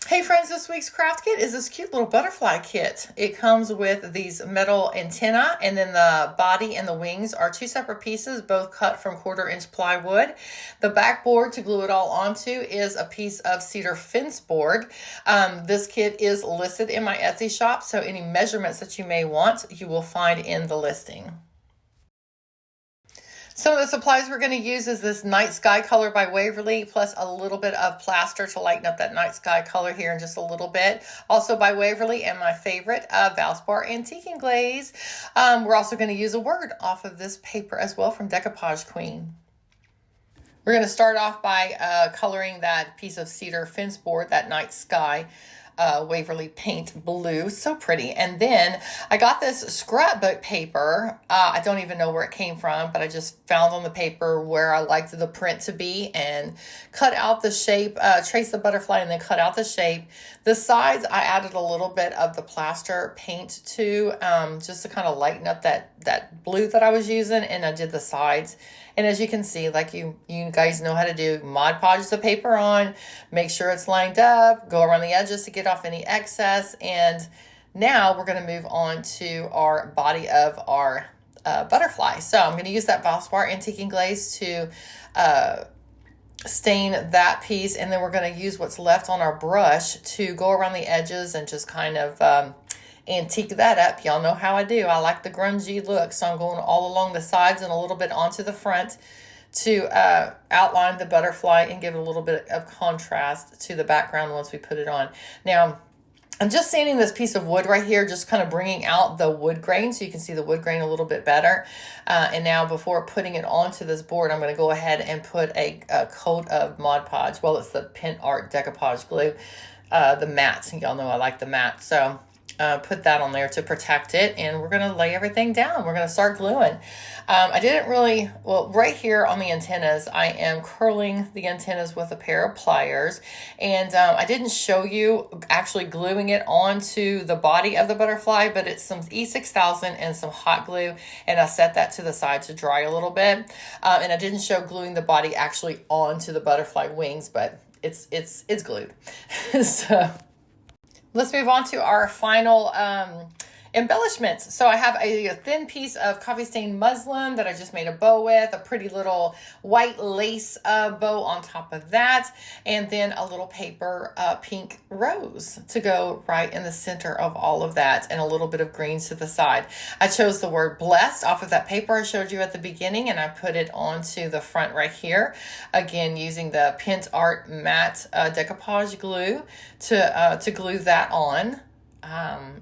Hey friends, this week's craft kit is this cute little butterfly kit. It comes with these metal antenna, and then the body and the wings are two separate pieces, both cut from 1/4-inch plywood. The backboard to glue it all onto is a piece of cedar fence board. This kit is listed in my Etsy shop, so any measurements that you may want, you will find in the listing. Some of the supplies we're going to use is this Night Sky color by Waverly, plus a little bit of plaster to lighten up that night sky color here in just a little bit. Also by Waverly, and my favorite, Valspar Antique and Glaze. We're also going to use a word off of this paper as well from Decoupage Queen. We're going to start off by coloring that piece of cedar fence board, that night sky. Waverly paint blue, so pretty. And then I got this scrapbook paper. I don't even know where it came from, but I just found on the paper where I liked the print to be and cut out the shape, trace the butterfly and then cut out the shape. The sides I added a little bit of the plaster paint to, just to kind of lighten up that blue that I was using, and I did the sides. And as you can see, like you guys know how to do, Mod Podge the paper on, make sure it's lined up, go around the edges to get off any excess. And now we're going to move on to our body of our butterfly. So I'm going to use that Valspar Antique and Glaze to stain that piece. And then we're going to use what's left on our brush to go around the edges and just kind of antique that up. Y'all know how I do. I like the grungy look, so I'm going all along the sides and a little bit onto the front to outline the butterfly and give it a little bit of contrast to the background once we put it on. Now, I'm just sanding this piece of wood right here, just kind of bringing out the wood grain so you can see the wood grain a little bit better. And now before putting it onto this board, I'm going to go ahead and put a coat of Mod Podge. Well, it's the Pin Art Decoupage glue, the matte. Y'all know I like the matte. So put that on there to protect it, and we're going to lay everything down. We're going to start gluing. I didn't really, well, right here on the antennas, I am curling the antennas with a pair of pliers, and I didn't show you actually gluing it onto the body of the butterfly, but it's some E6000 and some hot glue, and I set that to the side to dry a little bit, and I didn't show gluing the body actually onto the butterfly wings, but it's glued. So let's move on to our final embellishments. So I have a thin piece of coffee stained muslin that I just made a bow with, a pretty little white lace bow on top of that, and then a little paper pink rose to go right in the center of all of that, and a little bit of greens to the side. I chose the word blessed off of that paper I showed you at the beginning, and I put it onto the front right here, again using the Pin Art matte decoupage glue to glue that on.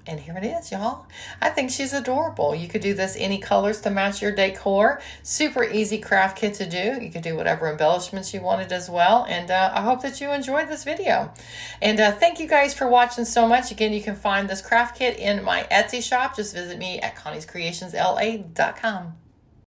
And here it is, y'all. I think she's adorable. You could do this any colors to match your decor. Super easy craft kit to do. You could do whatever embellishments you wanted as well. And I hope that you enjoyed this video. And thank you guys for watching so much. Again, you can find this craft kit in my Etsy shop. Just visit me at Connie'sCreationsLA.com.